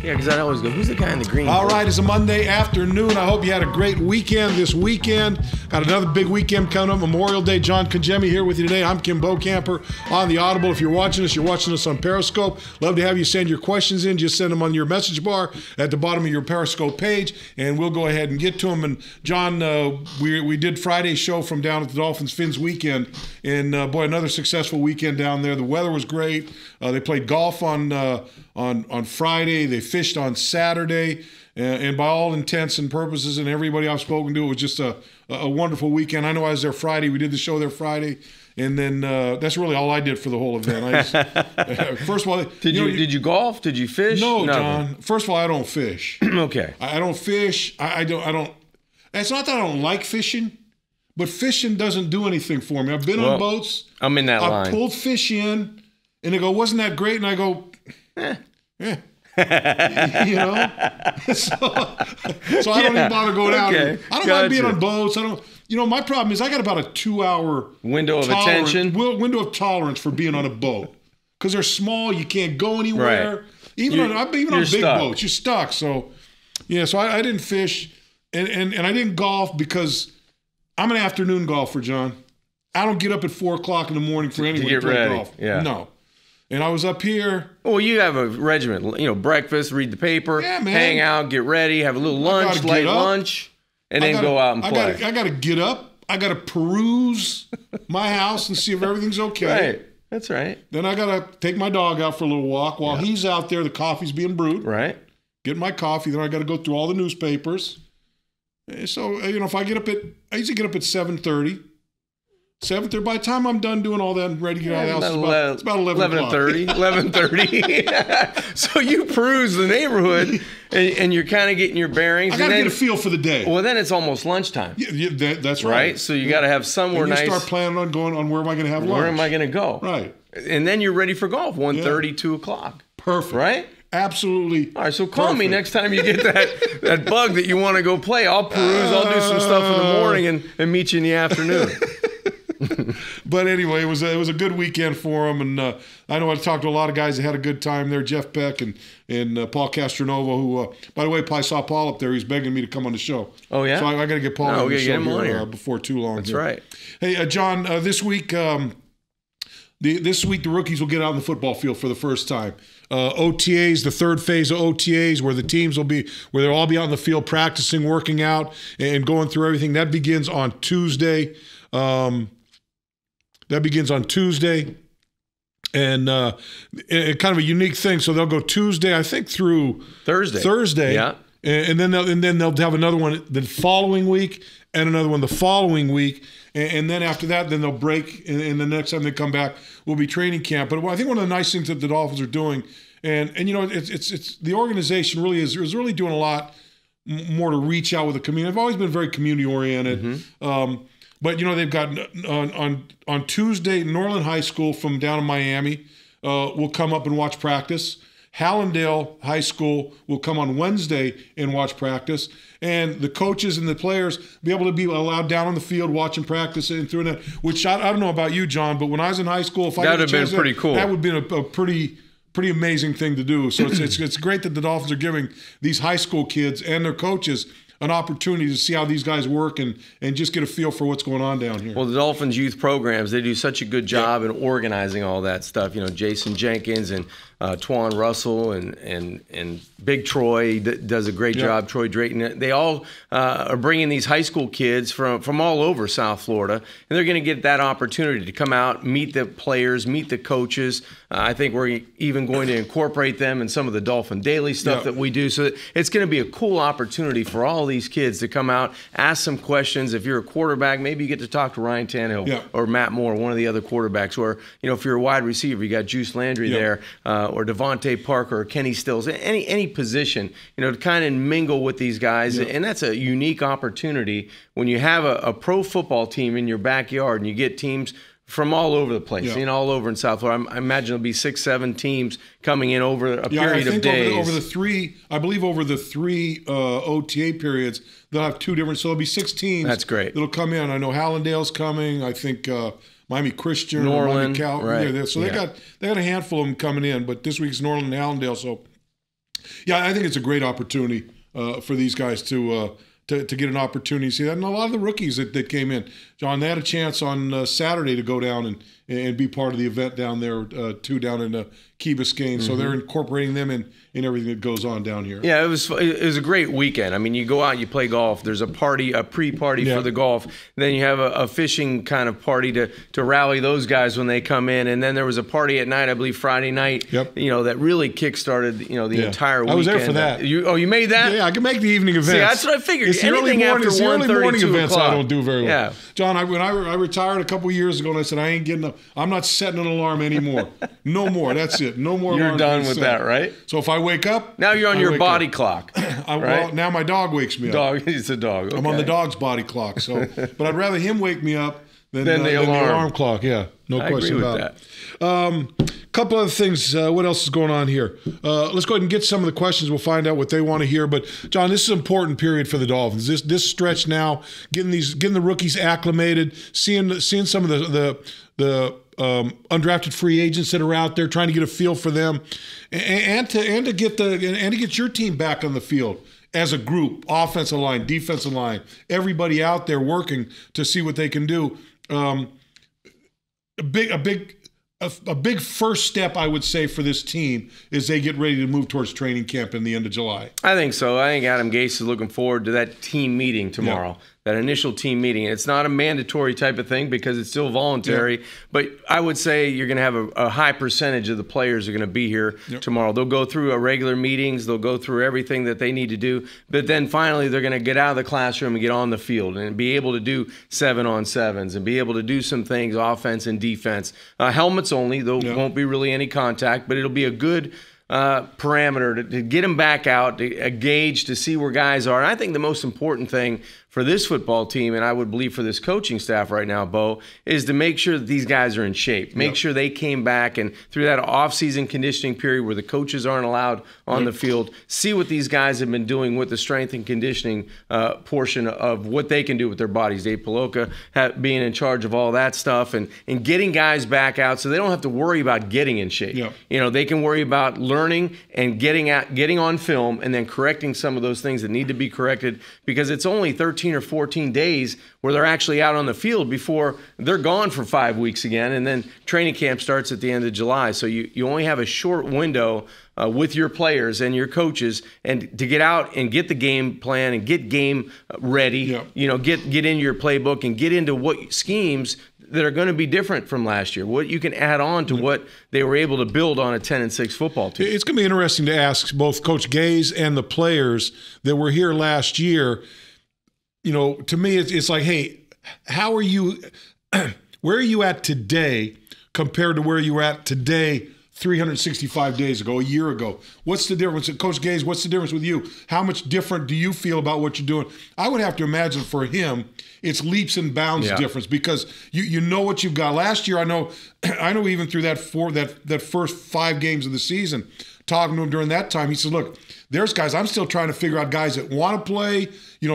Yeah, because I always go, who's the guy in the green? All right, it's a Monday afternoon. I hope you had a great weekend this weekend. Got another big weekend coming up, Memorial Day. John Congemi here with you today. I'm Kim Bokamper on the Audible. If you're watching us on Periscope. Love to have you send your questions in. Just send them on your message bar at the bottom of your Periscope page, and we'll go ahead and get to them. And John, we did Friday's show from down at the Dolphins Fins weekend, and boy, another successful weekend down there. The weather was great. They played golf on Friday. They fished on Saturday, and by all intents and purposes, and everybody I've spoken to, it was just a wonderful weekend. I know I was there Friday. We did the show there Friday, and then that's really all I did for the whole event. First of all, did you golf? Did you fish? No, John. First of all, I don't fish. Okay. I don't fish. I don't. It's not that I don't like fishing, but fishing doesn't do anything for me. I've been on boats. I'm in that line. I pulled fish in, and they go, "Wasn't that great?" And I go, "Eh." You know, so I don't even bother going out. Okay. I don't mind being on boats. I don't. You know, my problem is I got about a 2-hour window of attention, window of tolerance for being on a boat because they're small. You can't go anywhere. Right. Even on big stuck. boats, you're stuck. So, yeah. So I didn't fish, and I didn't golf because I'm an afternoon golfer, John. I don't get up at 4 o'clock in the morning for anyone to play golf. Yeah. No. And I was up here. Well, you have a regimen. You know, breakfast, read the paper, hang out, get ready, have a little lunch, light lunch, and then go out and play. I got to get up. I got to peruse my house and see if everything's okay. Right. That's right. Then I got to take my dog out for a little walk. While he's out there, the coffee's being brewed. Right. Get my coffee. Then I got to go through all the newspapers. So, if I usually get up at 7:30. 7:30. By the time I'm done doing all that and ready to get out of the house, it's about 11 o'clock. 11:30. So you peruse the neighborhood, and you're kind of getting your bearings. I got to get a feel for the day. Well, then it's almost lunchtime. Yeah, that's right. So you got to have somewhere nice. You start planning on going on where am I going to have lunch? Where am I going to go? Right. And then you're ready for golf, 1:30, 2 o'clock. Perfect. Right? Absolutely. All right, so call me next time you get that bug that you want to go play. I'll peruse. I'll do some stuff in the morning and meet you in the afternoon. But anyway, it was a good weekend for them, and I know I talked to a lot of guys that had a good time there. Jeff Beck and Paul Castronova, who, by the way, I saw Paul up there. He's begging me to come on the show. Oh yeah. So I got to get Paul on the show here before too long. That's right. Hey, John, this week, the rookies will get out on the football field for the first time. OTAs, the third phase of OTAs, where they'll all be out in the field practicing, working out, and going through everything. That begins on Tuesday. And kind of a unique thing. So they'll go Tuesday, I think, through Thursday. Yeah. And then they'll have another one the following week and another one the following week. And then after that, then they'll break. And the next time they come back will be training camp. But I think one of the nice things that the Dolphins are doing, and it's the organization really is really doing a lot more to reach out with the community. They've always been very community oriented. Mm-hmm. But, they've got on Tuesday, Norland High School from down in Miami will come up and watch practice. Hallandale High School will come on Wednesday and watch practice. And the coaches and the players be able to be allowed down on the field watching practice and through that, which I don't know about you, John, but when I was in high school, that would have been pretty cool. That would have been a pretty amazing thing to do. So it's great that the Dolphins are giving these high school kids and their coaches an opportunity to see how these guys work and just get a feel for what's going on down here. Well, the Dolphins youth programs, they do such a good job in organizing all that stuff. Jason Jenkins and Twan Russell and Big Troy does a great job. Troy Drayton. They all are bringing these high school kids from all over South Florida, and they're going to get that opportunity to come out, meet the players, meet the coaches. I think we're even going to incorporate them in some of the Dolphin Daily stuff that we do. So it's going to be a cool opportunity for all these kids to come out, ask some questions. If you're a quarterback, maybe you get to talk to Ryan Tannehill or Matt Moore, one of the other quarterbacks. Or, if you're a wide receiver, you got Juice Landry there, or Devontae Parker or Kenny Stills, any position, to kind of mingle with these guys. And that's a unique opportunity when you have a pro football team in your backyard and you get teams from all over the place, all over in South Florida. I imagine there'll be 6-7 teams coming in over a period of days. Over the three OTA periods, they'll have two different. So there'll be 6 teams. That's great. That'll come in. I know Hallandale's coming. I think Miami Christian, Norland, Miami Cal. right? So they got a handful of them coming in. But this week's Norland and Hallandale. So Yeah, I think it's a great opportunity for these guys to get an opportunity to see that. And a lot of the rookies that came in, John, they had a chance on Saturday to go down and be part of the event down there, down in Key Biscayne. So they're incorporating them in everything that goes on down here. Yeah, it was a great weekend. I mean, you go out, you play golf. There's a pre-party for the golf. Then you have a fishing kind of party to rally those guys when they come in. And then there was a party at night, I believe Friday night. Yep. That really kickstarted the entire weekend. I was there for that. You made that? Yeah, I can make the evening events. See, that's what I figured. It's the early morning events o'clock. I don't do very well. Yeah. John, when I retired a couple years ago, and I said I ain't getting up. I'm not setting an alarm anymore. No more. That's it. No more. You're done with that, right? So if I wake up, now you're on your body clock. Right? Well, now my dog wakes me up. It's a dog. Okay. I'm on the dog's body clock. So, but I'd rather him wake me up than the alarm clock. Yeah, no question about it. Couple other things. What else is going on here? Let's go ahead and get some of the questions. We'll find out what they want to hear. But John, this is an important period for the Dolphins. This stretch now, getting the rookies acclimated, seeing some of the undrafted free agents that are out there, trying to get a feel for them, and to get your team back on the field as a group, offensive line, defensive line, everybody out there working to see what they can do. A big first step, I would say, for this team is they get ready to move towards training camp in the end of July. I think so. I think Adam Gase is looking forward to that team meeting tomorrow. Yeah. That initial team meeting. It's not a mandatory type of thing because it's still voluntary, but I would say you're going to have a high percentage of the players are going to be here tomorrow. They'll go through a regular meetings. They'll go through everything that they need to do, but then finally they're going to get out of the classroom and get on the field and be able to do 7-on-7s and be able to do some things, offense and defense. Helmets only, though won't be really any contact, but it'll be a good parameter to get them back out, to gauge, to see where guys are. And I think the most important thing for this football team, and I would believe for this coaching staff right now, Bo, is to make sure that these guys are in shape. Make sure they came back and through that off-season conditioning period where the coaches aren't allowed on the field, see what these guys have been doing with the strength and conditioning portion of what they can do with their bodies. Dave Paloka being in charge of all that stuff and getting guys back out so they don't have to worry about getting in shape. They can worry about learning and getting on film and then correcting some of those things that need to be corrected, because it's only 13 or 14 days where they're actually out on the field before they're gone for 5 weeks again, and then training camp starts at the end of July. So you only have a short window with your players and your coaches, and to get out and get the game plan and get game ready, get into your playbook and get into what schemes that are going to be different from last year, what you can add on to what they were able to build on a 10-6 football team. It's going to be interesting to ask both Coach Gaze and the players that were here last year. To me, it's like, hey, how are you, where are you at today compared to where you were at today 365 days ago, a year ago? What's the difference? Coach Gaze, what's the difference with you? How much different do you feel about what you're doing? I would have to imagine for him, it's leaps and bounds difference, because you know what you've got. Last year, I know even through that first 5 games of the season, talking to him during that time, he said, look, there's guys, I'm still trying to figure out guys that want to play,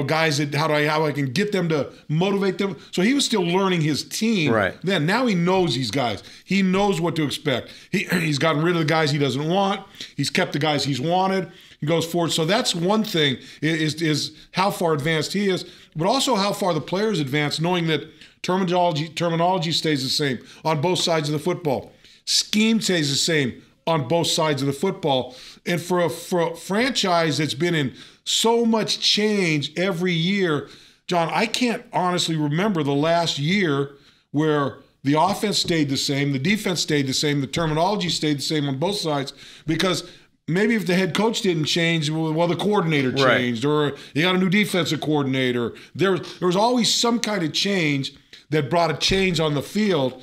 guys that how I can get them to motivate them. So he was still learning his team. Right. Then now he knows these guys. He knows what to expect. He's gotten rid of the guys he doesn't want. He's kept the guys he's wanted. He goes forward. So that's one thing is how far advanced he is, but also how far the players advance, knowing that terminology stays the same on both sides of the football. Scheme stays the same on both sides of the football. And for a franchise that's been in so much change every year, John, I can't honestly remember the last year where the offense stayed the same, the defense stayed the same, the terminology stayed the same on both sides, because maybe if the head coach didn't change, well, the coordinator changed, or you got a new defensive coordinator. There was always some kind of change that brought a change on the field.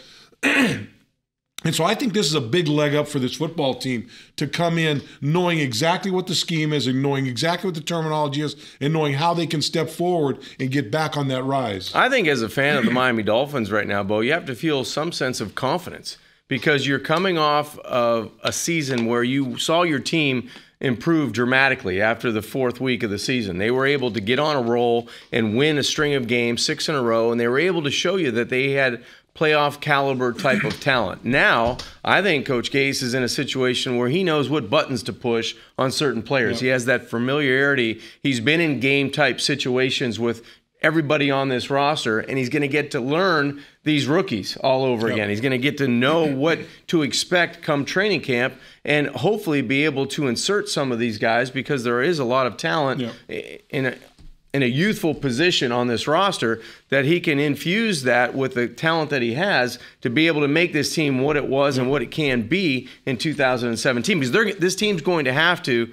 And so I think this is a big leg up for this football team to come in knowing exactly what the scheme is and knowing exactly what the terminology is and knowing how they can step forward and get back on that rise. I think as a fan of the Miami Dolphins right now, Bo, you have to feel some sense of confidence, because you're coming off of a season where you saw your team improve dramatically after the 4th week of the season. They were able to get on a roll and win a string of games, 6 in a row, and they were able to show you that they had playoff caliber type of talent. Now, I think Coach Gase is in a situation where he knows what buttons to push on certain players. Yep. He has that familiarity. He's been in game type situations with everybody on this roster, and he's going to get to learn these rookies all over again. He's going to get to know what to expect come training camp and hopefully be able to insert some of these guys, because there is a lot of talent in a youthful position on this roster, that he can infuse that with the talent that he has to be able to make this team what it was and what it can be in 2017. Because this team's going to have to,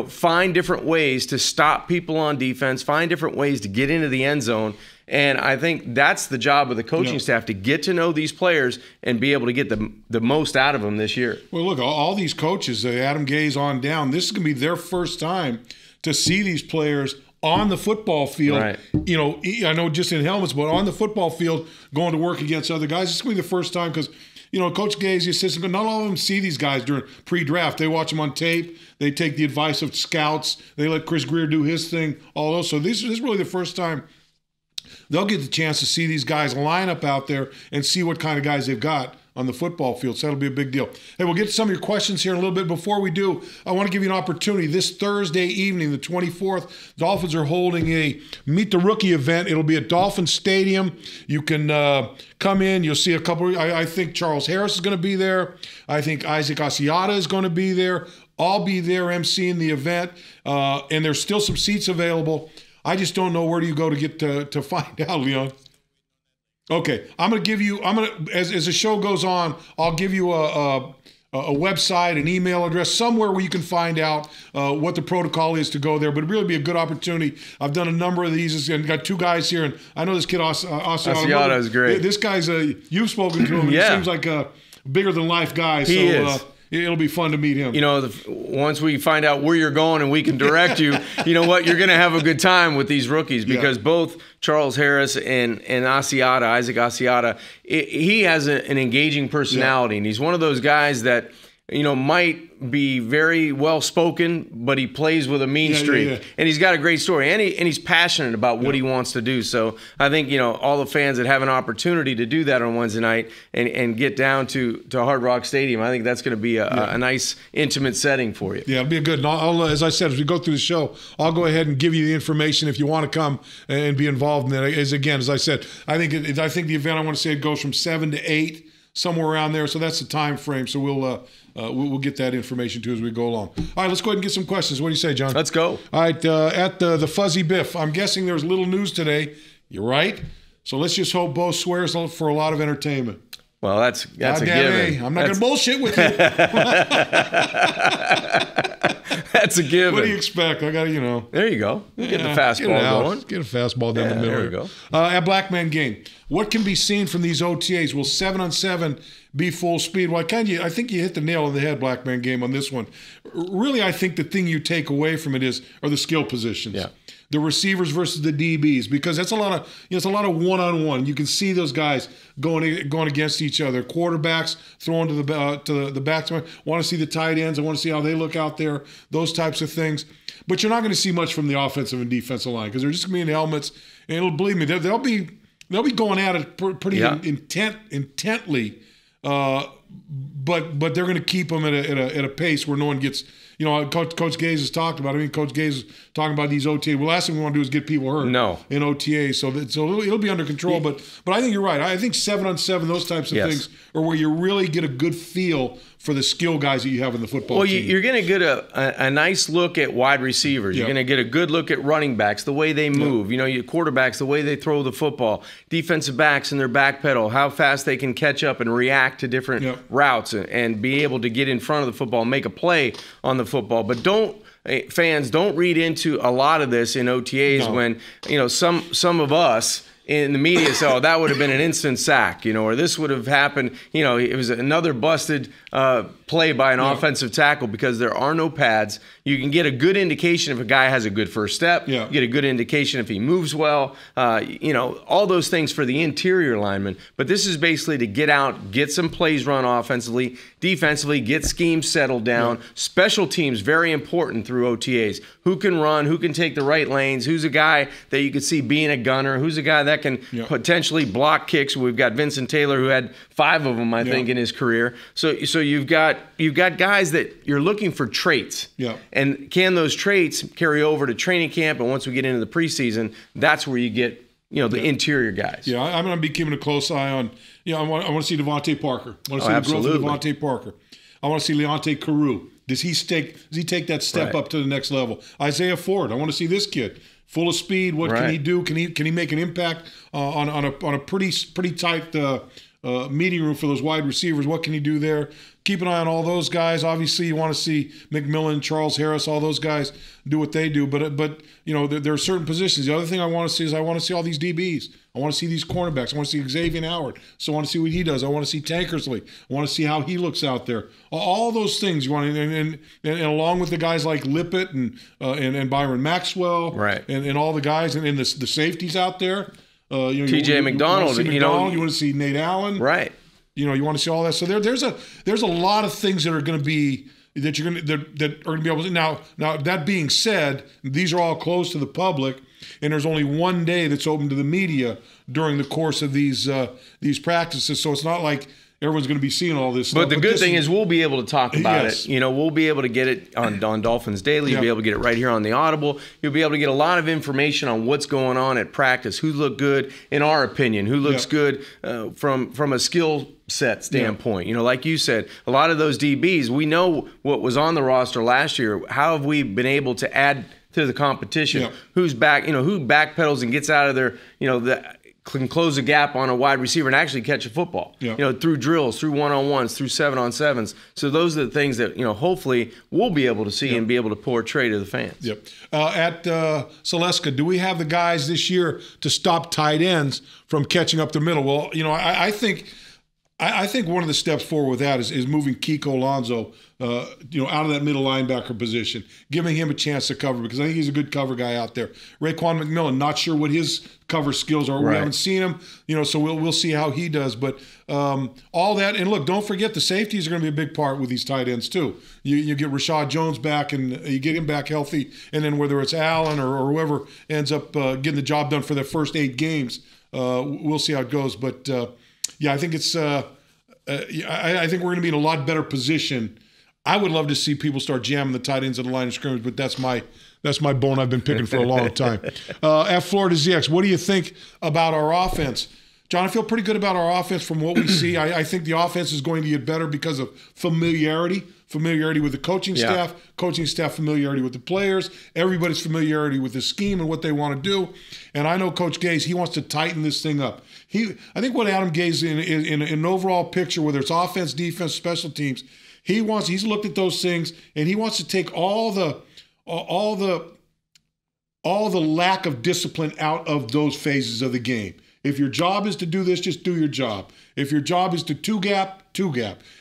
find different ways to stop people on defense, find different ways to get into the end zone. And I think that's the job of the coaching staff, to get to know these players and be able to get the most out of them this year. Well, look, all these coaches, Adam Gase on down, this is going to be their first time to see these players on the football field. Right. I know just in helmets, but on the football field going to work against other guys. It's going to be the first time because, Coach Gase, the assistant, but not all of them see these guys during pre-draft. They watch them on tape. They take the advice of scouts. They let Chris Greer do his thing, all those. So this is really the first time they'll get the chance to see these guys line up out there and see what kind of guys they've got on the football field. So that'll be a big deal. Hey, we'll get to some of your questions here in a little bit. Before we do, I want to give you an opportunity. This Thursday evening, the 24th, Dolphins are holding a Meet the Rookie event. It'll be at Dolphin Stadium. You can come in. You'll see a couple. I think Charles Harris is going to be there. I think Isaac Asiata is going to be there. I'll be there emceeing the event. And there's still some seats available. I just don't know where do you go to get to find out, Leon. Okay, I'm going to give you, as the show goes on, I'll give you a website, an email address, somewhere where you can find out what the protocol is to go there. But it'd really be a good opportunity. I've done a number of these, and got two guys here, and I know this kid, Asiata, is great. This guy's, you've spoken to him, he seems like a bigger-than-life guy. He is. It'll be fun to meet him. Once we find out where you're going and we can direct you, you know what? You're going to have a good time with these rookies, because both Charles Harris and Asiata, Isaac Asiata, he has an engaging personality, and he's one of those guys that, might be very well-spoken, but he plays with a mean streak. And he's got a great story, and he's passionate about what he wants to do. So I think, all the fans that have an opportunity to do that on Wednesday night and get down to Hard Rock Stadium, I think that's going to be a nice, intimate setting for you. Yeah, it'll be good. And I'll, as I said, as we go through the show, I'll go ahead and give you the information if you want to come and be involved in that. As I said, I think the event, I want to say it goes from 7 to 8, somewhere around there. So that's the time frame. So we'll get that information too as we go along. All right, let's go ahead and get some questions. What do you say, John? Let's go. All right, at the Fuzzy Biff, I'm guessing there's little news today. You're right. So let's just hope Bo swears for a lot of entertainment. Well, that's a given. I'm not going to bullshit with you. That's a given. What do you expect? I got to, There you go. Get the fastball going. Get a fastball down the middle. There we go. At Black Man Game, what can be seen from these OTAs? Will 7-on-7 be full speed? Well, I think you hit the nail on the head, Black Man Game, on this one. Really, I think the thing you take away from it are the skill positions. Yeah. The receivers versus the DBs, because that's a lot of it's a lot of one-on-one. You can see those guys going against each other. Quarterbacks throwing to the batsmen. Want to see the tight ends. I want to see how they look out there. Those types of things. But you're not going to see much from the offensive and defensive line, because they're just going to be in helmets. And believe me, they'll be going at it pretty intently. But they're going to keep them at a pace where no one gets. Coach Gase has talked about it. I mean, Coach Gase is talking about these OTA. Well, last thing we want to do is get people hurt in OTA. So it'll be under control. But I think you're right. I think 7-on-7, those types of things are where you really get a good feel for the skill guys that you have in the football team. Well, you're going to get a nice look at wide receivers. You're going to get a good look at running backs, the way they move. Your quarterbacks, the way they throw the football. Defensive backs in their back pedal, how fast they can catch up and react to different routes and be able to get in front of the football and make a play on the football. But fans don't read into a lot of this in OTAs when some of us in the media say, oh, that would have been an instant sack, or this would have happened. It was another busted play by an offensive tackle, because there are no pads. You can get a good indication if a guy has a good first step. You get a good indication if he moves well. All those things for the interior lineman. But this is basically to get out, get some plays run offensively, defensively, get schemes settled down. Special teams, very important through OTAs. Who can run? Who can take the right lanes? Who's a guy that you could see being a gunner? Who's a guy that that can potentially block kicks. We've got Vincent Taylor, who had 5 of them, I think, in his career. So you've got guys that you're looking for traits. Yeah. And can those traits carry over to training camp? And once we get into the preseason, that's where you get the interior guys. Yeah, I'm going to be keeping a close eye on. I want to see Devontae Parker. I want to see the growth of Devontae Parker. I want to see Leonte Carew. Does he take that step up to the next level? Isaiah Ford. I want to see this kid full of speed. What can he do? Can he make an impact on a pretty tight meeting room for those wide receivers? What can he do there? Keep an eye on all those guys. Obviously, you want to see McMillan, Charles Harris, all those guys do what they do. But there are certain positions. The other thing I want to see is I want to see all these DBs. I want to see these cornerbacks. I want to see Xavier Howard. So I want to see what he does. I want to see Tankersley. I want to see how he looks out there. All those things you want, and along with the guys like Lippett and Byron Maxwell, and all the guys and the safeties out there. T.J. McDonald. You want to see Nate Allen. Right. You want to see all that. So there's a lot of things that are going to be that are going to be able to. Now that being said, these are all closed to the public, and there's only one day that's open to the media during the course of these practices. So it's not like everyone's going to be seeing all this stuff. But the good thing is we'll be able to talk about it. We'll be able to get it on Dolphins Daily. You'll be able to get it right here on the Audible. You'll be able to get a lot of information on what's going on at practice, who looked good, in our opinion, who looks good from a skill set standpoint. Like you said, a lot of those DBs, we know what was on the roster last year. How have we been able to add to the competition? Who's back, who backpedals and gets out of there, can close a gap on a wide receiver and actually catch a football, through drills, through one-on-ones, through 7-on-7s. So those are the things that, hopefully we'll be able to see and be able to portray to the fans. At Celestica, do we have the guys this year to stop tight ends from catching up the middle? Well, I think one of the steps forward with that is moving Kiko Alonso, out of that middle linebacker position, giving him a chance to cover, because I think he's a good cover guy out there. Raekwon McMillan, not sure what his cover skills are. We haven't seen him, so we'll see how he does. But all that, and look, don't forget the safeties are going to be a big part with these tight ends too. You get Rashad Jones back, and you get him back healthy, and then whether it's Allen or whoever ends up getting the job done for their first 8 games, we'll see how it goes. But I think it's. I think we're going to be in a lot better position. I would love to see people start jamming the tight ends on the line of scrimmage, but that's my bone I've been picking for a long time. At Florida ZX, what do you think about our offense? John, I feel pretty good about our offense from what we see. I think the offense is going to get better because of familiarity with the coaching staff, familiarity with the players, everybody's familiarity with the scheme and what they want to do. And I know Coach Gase, he wants to tighten this thing up. I think what Adam Gase in an overall picture, whether it's offense, defense, special teams, he's looked at those things, and he wants to take all the lack of discipline out of those phases of the game. If your job is to do this, just do your job. If your job is to two gap.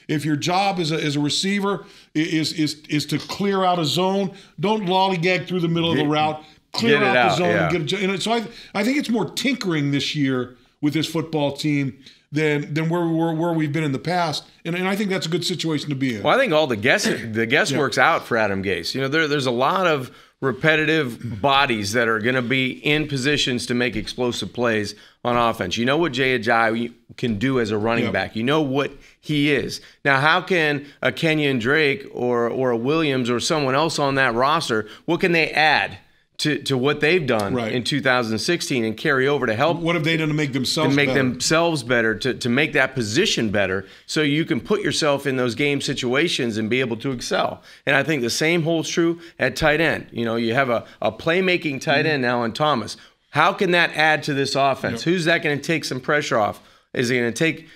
If your job as a receiver is to clear out a zone, don't lollygag through the middle of the route. Clear out the zone and get a. So I think it's more tinkering this year with this football team than where we've been in the past, and I think that's a good situation to be in. Well, I think all the guesswork's out for Adam Gase. There's a lot of repetitive bodies that are going to be in positions to make explosive plays on offense. You know what Jay Ajayi can do as a running back. You know what he is. Now, how can a Kenyon Drake or a Williams or someone else on that roster, what can they add to what they've done in 2016 and carry over to help? What have they done to make themselves better, to make that position better, so you can put yourself in those game situations and be able to excel? And I think the same holds true at tight end. You have a playmaking tight end now in Thomas. How can that add to this offense? Who's that going to take some pressure off? Is it going to take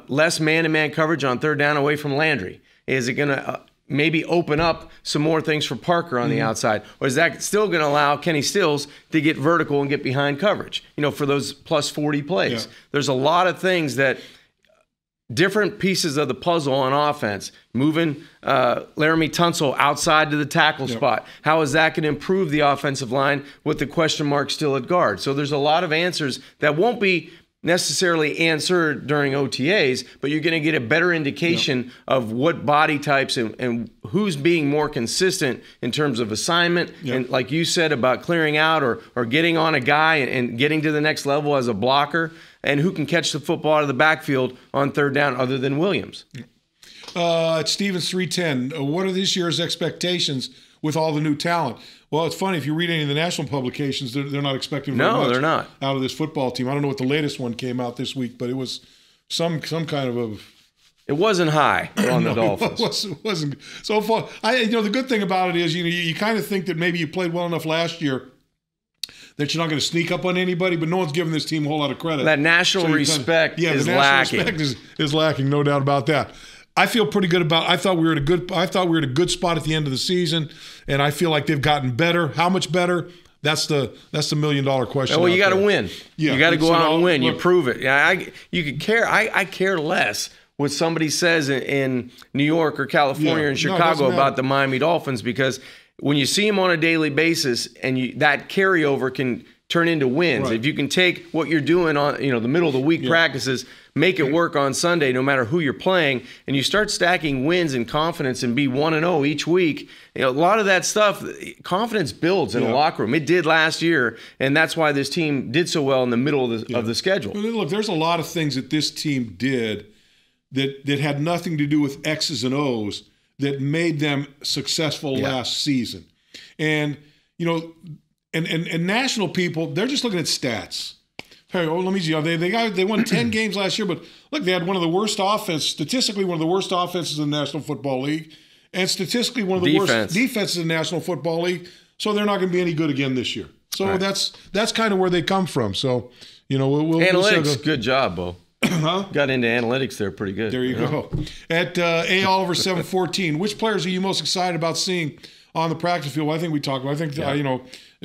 less man-to-man coverage on third down away from Landry? Is it going to maybe open up some more things for Parker on the outside? Or is that still going to allow Kenny Stills to get vertical and get behind coverage, for those plus 40 plays? There's a lot of things that different pieces of the puzzle on offense. Moving Laramie Tunsil outside to the tackle spot. How is that going to improve the offensive line with the question mark still at guard? So there's a lot of answers that won't be necessarily answer during OTAs, but you're going to get a better indication of what body types and who's being more consistent in terms of assignment. And like you said about clearing out or getting on a guy and getting to the next level as a blocker, and who can catch the football out of the backfield on third down other than Williams. It's Stevens 310. What are this year's expectations with all the new talent? Well, it's funny. If you read any of the national publications, they're not expecting very much they're not. out of this football team. I don't know what the latest one came out this week, but it was some kind of a. It wasn't high on the Dolphins. It wasn't so far. The good thing about it is you kind of think that maybe you played well enough last year that you're not going to sneak up on anybody, but no one's giving this team a whole lot of credit. That national respect is lacking. Respect is lacking, no doubt about that. I feel pretty good about. I thought we were at a good spot at the end of the season, and I feel like they've gotten better. How much better? That's the $1 million question. Well, you got to win. Yeah, you got to go out and win. You prove it. You could care. I care less what somebody says in New York or California or in Chicago about the Miami Dolphins, because when you see them on a daily basis, and that carryover can turn into wins. Right. If you can take what you're doing on the middle of the week practices, make it work on Sunday, no matter who you're playing, and you start stacking wins and confidence and be 1-0 each week. A lot of that stuff, confidence builds in a locker room. It did last year, and that's why this team did so well in the middle of the schedule. Look, there's a lot of things that this team did that had nothing to do with X's and O's that made them successful last season. And and national people, they're just looking at stats. Hey, let me see. They won 10 games last year, but look, they had one of the worst statistically one of the worst offenses in the National Football League, and statistically one of the worst defenses in the National Football League. So they're not going to be any good again this year. So that's kind of where they come from. So we'll analytics. Good job, Bo. Got into analytics there pretty good. There you go. At A. Oliver 714, which players are you most excited about seeing on the practice field? Well, I think we talked about. I think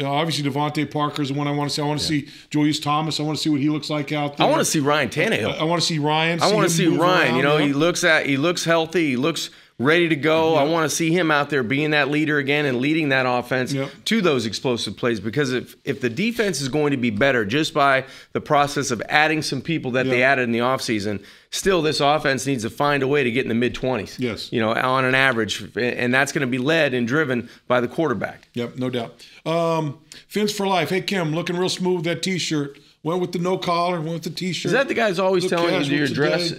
obviously Devontae Parker is the one I want to see. I want to see Julius Thomas. I want to see what he looks like out there. I want to see Ryan Tannehill. I want to see Ryan. I want to see Ryan. Around, he looks healthy. He looks ready to go. I want to see him out there being that leader again and leading that offense to those explosive plays. Because if the defense is going to be better just by the process of adding some people that they added in the offseason, still this offense needs to find a way to get in the mid-20s. Yes. On an average. And that's going to be led and driven by the quarterback. Yep, no doubt. Fins for Life. Hey, Kim, looking real smooth, that T-shirt. Went with the no collar, went with the T-shirt. Is that the guy's always telling you to your dress?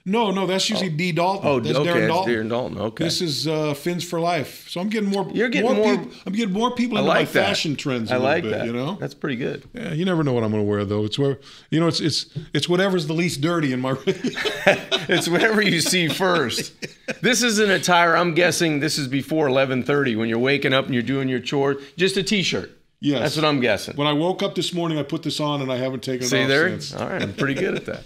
No, that's usually D. Dalton. Oh, that's okay, Darren Dalton. Okay. This is Fins for Life. So I'm getting more. You're getting more. I'm getting more people into my fashion trends. I like that. That's pretty good. Yeah, you never know what I'm going to wear though. It's where it's whatever's the least dirty in my. It's whatever you see first. This is an attire. I'm guessing this is before 11:30 when you're waking up and you're doing your chores. Just a T-shirt. Yes, that's what I'm guessing. When I woke up this morning, I put this on and I haven't taken it off since. All right, I'm pretty good at that.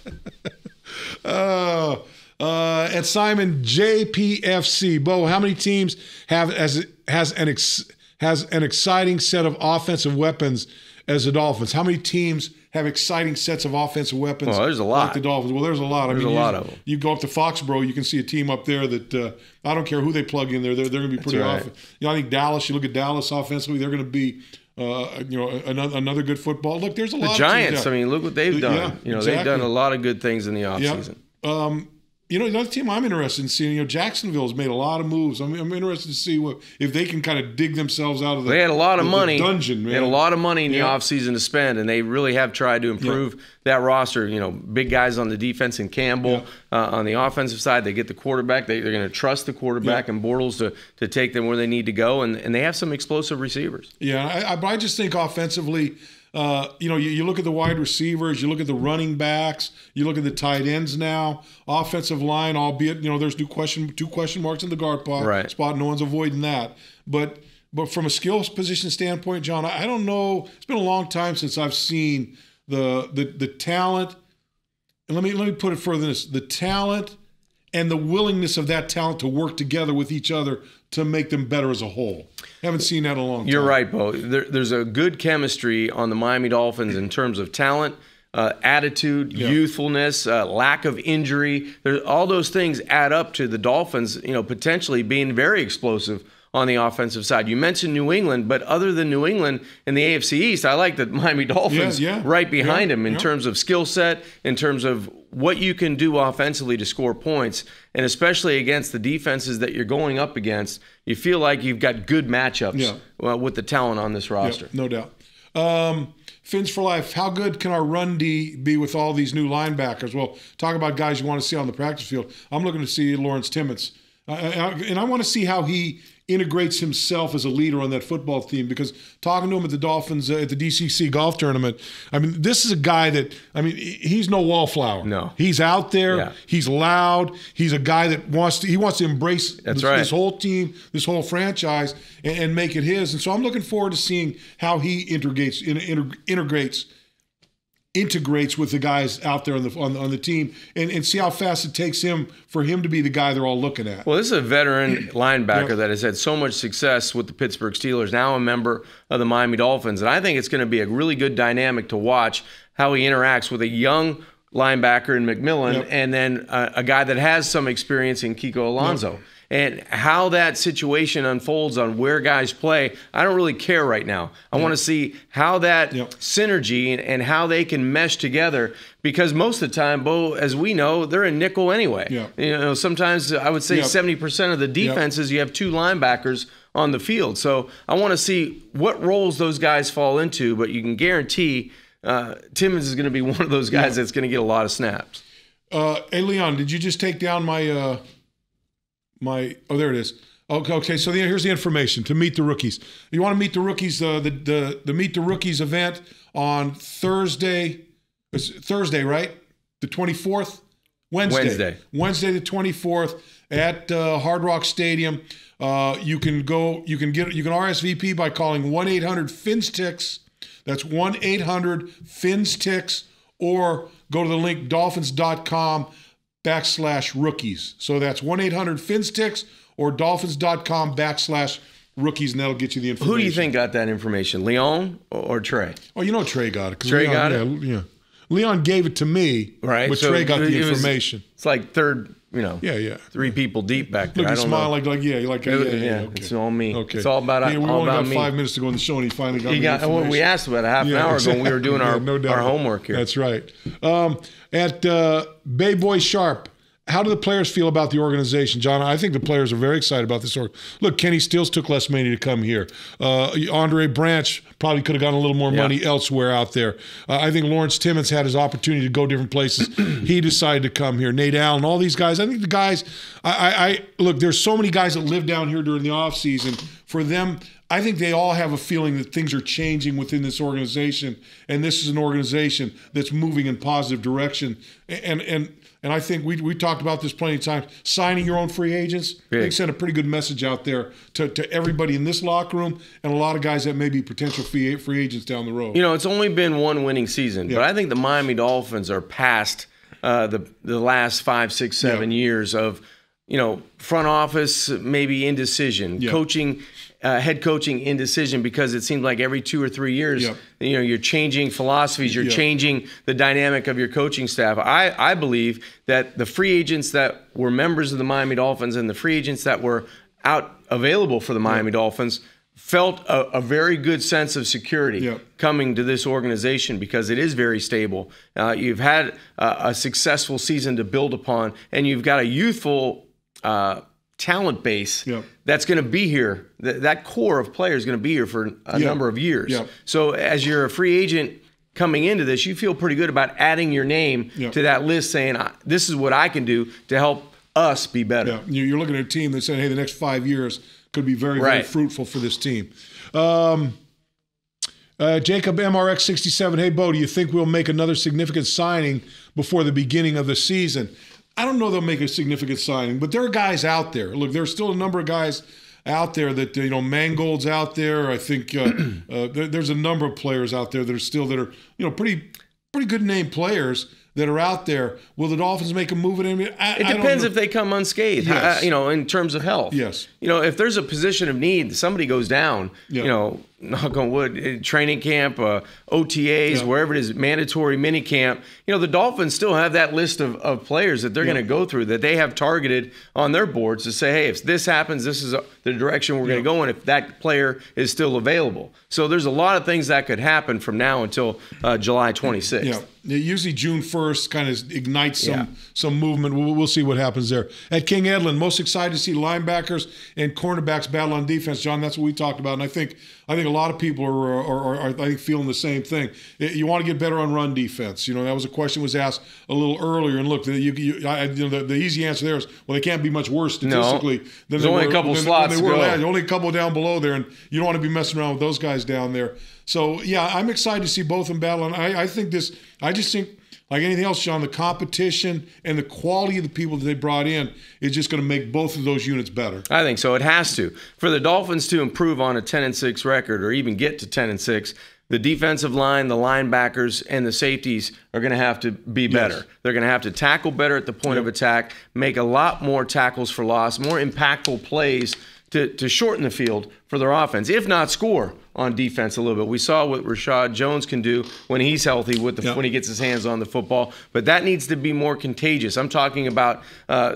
At Simon JPFC, Bo, how many teams has an exciting set of offensive weapons as the Dolphins? How many teams have exciting sets of offensive weapons? Well, there's a lot. Like the Dolphins. Well, there's a lot. There's a lot of them. You go up to Foxborough, you can see a team up there that I don't care who they plug in there. They're going to be pretty off. I think Dallas. You look at Dallas offensively, they're going to be. Another good football. Look, there's a lot. The Giants. I mean, look what they've done. Exactly. They've done a lot of good things in the offseason. Another team I'm interested in seeing. Jacksonville's made a lot of moves. I'm interested to see if they can kind of dig themselves out of the. They had a lot of money. Dungeon, man. They had a lot of money in the offseason to spend, and they really have tried to improve that roster. Big guys on the defense and Campbell on the offensive side. They get the quarterback. They're going to trust the quarterback and Bortles to take them where they need to go, and they have some explosive receivers. Yeah, I just think offensively. You look at the wide receivers, you look at the running backs, you look at the tight ends now, offensive line, albeit, there's two question marks in the guard spot. No one's avoiding that. But from a skills position standpoint, John, I don't know. It's been a long time since I've seen the talent. And let me put it further than this: the talent and the willingness of that talent to work together with each other to make them better as a whole. Haven't seen that in a long time. You're right, Bo. There's a good chemistry on the Miami Dolphins in terms of talent, attitude, youthfulness, lack of injury. All those things add up to the Dolphins, potentially being very explosive on the offensive side. You mentioned New England, but other than New England in the AFC East, I like the Miami Dolphins right behind them in terms of skill set, in terms of what you can do offensively to score points, and especially against the defenses that you're going up against. You feel like you've got good matchups with the talent on this roster. No doubt. Fins for Life, how good can our run D be with all these new linebackers? Well, talk about guys you want to see on the practice field. I'm looking to see Lawrence Timmons. And I want to see how he integrates himself as a leader on that football team, because talking to him at the Dolphins at the DCC golf tournament, I mean, this is a guy that, I mean, he's no wallflower. No. He's out there. Yeah. He's loud. He's a guy that wants to embrace this whole team, this whole franchise, and make it his. And so I'm looking forward to seeing how he integrates with the guys out there on the team, and see how fast it takes him for him to be the guy they're all looking at. Well, this is a veteran linebacker that has had so much success with the Pittsburgh Steelers, now a member of the Miami Dolphins, and I think it's going to be a really good dynamic to watch how he interacts with a young linebacker in McMillan and then a guy that has some experience in Kiko Alonso. And how that situation unfolds on where guys play, I don't really care right now. I want to see how that synergy and how they can mesh together, because most of the time, Bo, as we know, they're in nickel anyway. You know, sometimes I would say 70% of the defenses, you have two linebackers on the field. So I want to see what roles those guys fall into, but you can guarantee Timmons is going to be one of those guys that's going to get a lot of snaps. Hey, Leon, did you just take down my oh, there it is. Okay, so here's the information to meet the rookies. You want to meet the rookies, the Meet the Rookies event on Thursday. It's Thursday, right? The 24th? Wednesday the 24th at Hard Rock Stadium. You can RSVP by calling 1-800-FINS-TICKS. That's 1-800-FINS-TICKS, or go to the link dolphins.com/rookies. So that's 1-800-FINS-TICKS or dolphins.com/rookies, and that'll get you the information. Who do you think got that information, Leon or Trey? Oh, you know Trey got it. Trey got it? Yeah. Leon gave it to me, but so Trey got the information. It's like third, three people deep back there. Look, you smile like okay. It's all me. Okay. It's all about me. We only got 5 minutes to go on the show, and he finally got the information. We asked about a half an hour ago when we were doing our homework here. That's right. At Bay Boy Sharp, how do the players feel about the organization, John? I think the players are very excited about this. Look, Kenny Stills took less money to come here. Andre Branch probably could have gotten a little more money elsewhere out there. I think Lawrence Timmons had his opportunity to go different places. He decided to come here. Nate Allen, all these guys. I think the guys, look, there's so many guys that live down here during the offseason. For them, I think they all have a feeling that things are changing within this organization, and this is an organization that's moving in positive direction. And I think we talked about this plenty of times. Signing your own free agents, they sent a pretty good message out there to everybody in this locker room and a lot of guys that may be potential free agents down the road. It's only been one winning season, but I think the Miami Dolphins are past the last 5, 6, 7 years of front office maybe indecision, coaching. Head coaching indecision, because it seems like every 2 or 3 years, you're changing philosophies, you're changing the dynamic of your coaching staff. I believe that the free agents that were members of the Miami Dolphins and the free agents that were available for the Miami Dolphins felt a very good sense of security coming to this organization, because it is very stable. You've had a successful season to build upon, and you've got a youthful talent base that's going to be here. That core of players is going to be here for a number of years. So as you're a free agent coming into this, you feel pretty good about adding your name to that list, saying, this is what I can do to help us be better. You're looking at a team that's saying, hey, the next 5 years could be very, very fruitful for this team. Jacob MRX 67, hey, Bo, do you think we'll make another significant signing before the beginning of the season? I don't know they'll make a significant signing, but there are guys out there. Look, there's still a number of guys out there that, Mangold's out there. I think there's a number of players out there that are pretty good name players that are out there. Will the Dolphins make a move at him? It depends if they come unscathed, Yes. in terms of health. Yes. If there's a position of need, somebody goes down, knock on wood, training camp, OTAs, wherever it is, mandatory mini camp, the Dolphins still have that list of players that they're going to go through, that they have targeted on their boards to say, hey, if this happens, this is the direction we're going to go in, if that player is still available. So there's a lot of things that could happen from now until July 26th. Yeah. Usually June 1st kind of ignites some movement. We'll see what happens there. At King Edlin, most excited to see linebackers and cornerbacks battle on defense. John, that's what we talked about, and I think a lot of people are I think feeling the same thing. You want to get better on run defense. That was a question was asked a little earlier, and look, the easy answer there is, well, they can't be much worse statistically than there's only a couple slots to go. Only a couple down below there, and you don't want to be messing around with those guys down there. So yeah, I'm excited to see both of them battle, and I just think like anything else, John, the competition and the quality of the people that they brought in is just going to make both of those units better. I think so. It has to. For the Dolphins to improve on a 10-6 record or even get to 10-6, the defensive line, the linebackers, and the safeties are going to have to be better. Yes. They're going to have to tackle better at the point of attack, make a lot more tackles for loss, more impactful plays to shorten the field for their offense, if not score on defense a little bit. We saw what Rashad Jones can do when he's healthy when he gets his hands on the football, but that needs to be more contagious. I'm talking about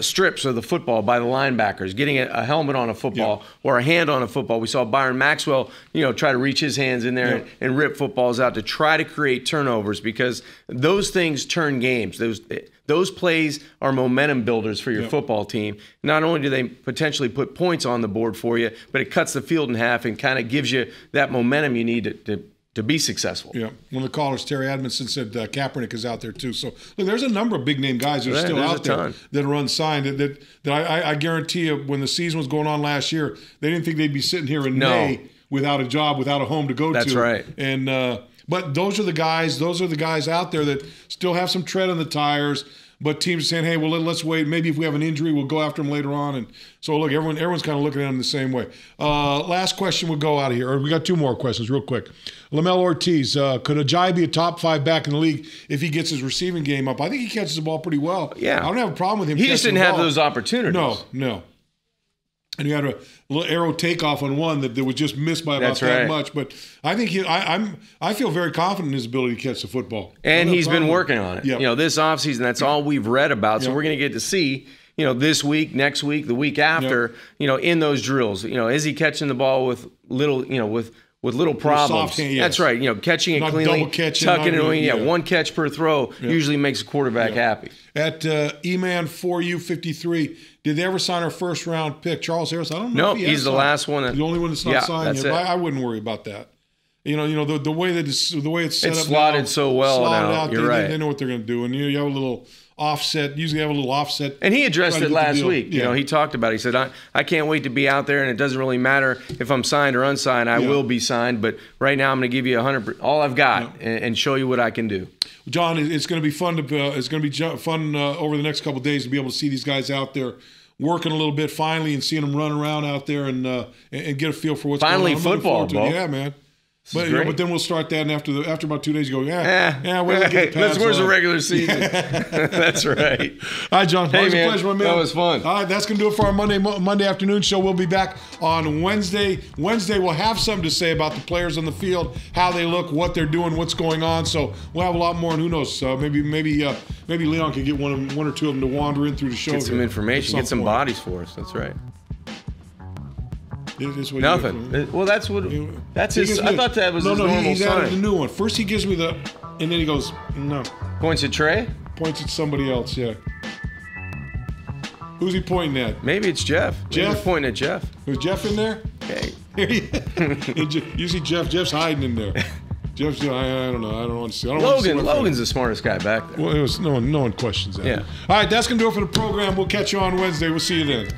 strips of the football by the linebackers, getting a helmet on a football or a hand on a football. We saw Byron Maxwell, try to reach his hands in there and rip footballs out to try to create turnovers, because those things turn games. Those plays are momentum builders for your football team. Not only do they potentially put points on the board for you, but it cuts the field in half and kind of gives you that momentum you need to be successful. Yeah. One of the callers, Terry Edmondson, said Kaepernick is out there too. So look, there's a number of big name guys that are still out there that are unsigned. That I guarantee you, when the season was going on last year, they didn't think they'd be sitting here in May without a job, without a home to go to. That's right. And but those are the guys out there that still have some tread on the tires. But teams are saying, hey, well, let's wait. Maybe if we have an injury, we'll go after them later on. And so, look, everyone's kind of looking at them the same way. Last question we'll go out of here. Or we got two more questions real quick. Lamel Ortiz, could Ajayi be a top 5 back in the league if he gets his receiving game up? I think he catches the ball pretty well. Yeah. I don't have a problem with him. He just didn't have those opportunities. No. And you had a little arrow takeoff on one that was just missed by about that much. But I think I feel very confident in his ability to catch the football. And he's been working on it. Yep. This offseason, that's all we've read about. So we're going to get to see, this week, next week, the week after, in those drills. Is he catching the ball with little, with little problems? Soft hand, yes. That's right. Catching it not cleanly, tucking it in. One catch per throw usually makes a quarterback happy. At E-Man4U53, did they ever sign our first-round pick, Charles Harris? I don't know. No, he's the last one. The only one that's not signed yet. I wouldn't worry about that. The way that it's set up, slotted now, so well now. Out, You're right. They know what they're going to do, and you have a little offset. Usually have a little offset. And he addressed it last week. He talked about it. He said, I can't wait to be out there, and it doesn't really matter if I'm signed or unsigned. I will be signed, but right now I'm going to give you 100%, all I've got, and show you what I can do. John, it's going to be fun over the next couple of days to be able to see these guys out there working a little bit finally and seeing them run around out there and get a feel for what's going on. Finally football, Bo. Yeah, man. But then we'll start that, and after about 2 days, you go, where's the regular season? That's right. All right, John. Always a pleasure, my man. That was fun. All right, that's going to do it for our Monday afternoon show. We'll be back on Wednesday. Wednesday, we'll have something to say about the players on the field, how they look, what they're doing, what's going on. So we'll have a lot more, and who knows? Maybe Leon can get one or two of them to wander in through the show. Get some information, get some bodies for us. That's right. Nothing. Well, that's his. I thought that was his normal sign. He's added a new one. First he gives me and then he goes, no. Points at Trey? Points at somebody else, yeah. Who's he pointing at? Maybe it's Jeff. Jeff? He's pointing at Jeff. Was Jeff in there? Hey. You see Jeff's hiding in there. Jeff's, I don't know. I don't want to see. Logan's the smartest guy back there. Well, no one questions that. Yeah. All right, that's going to do it for the program. We'll catch you on Wednesday. We'll see you then.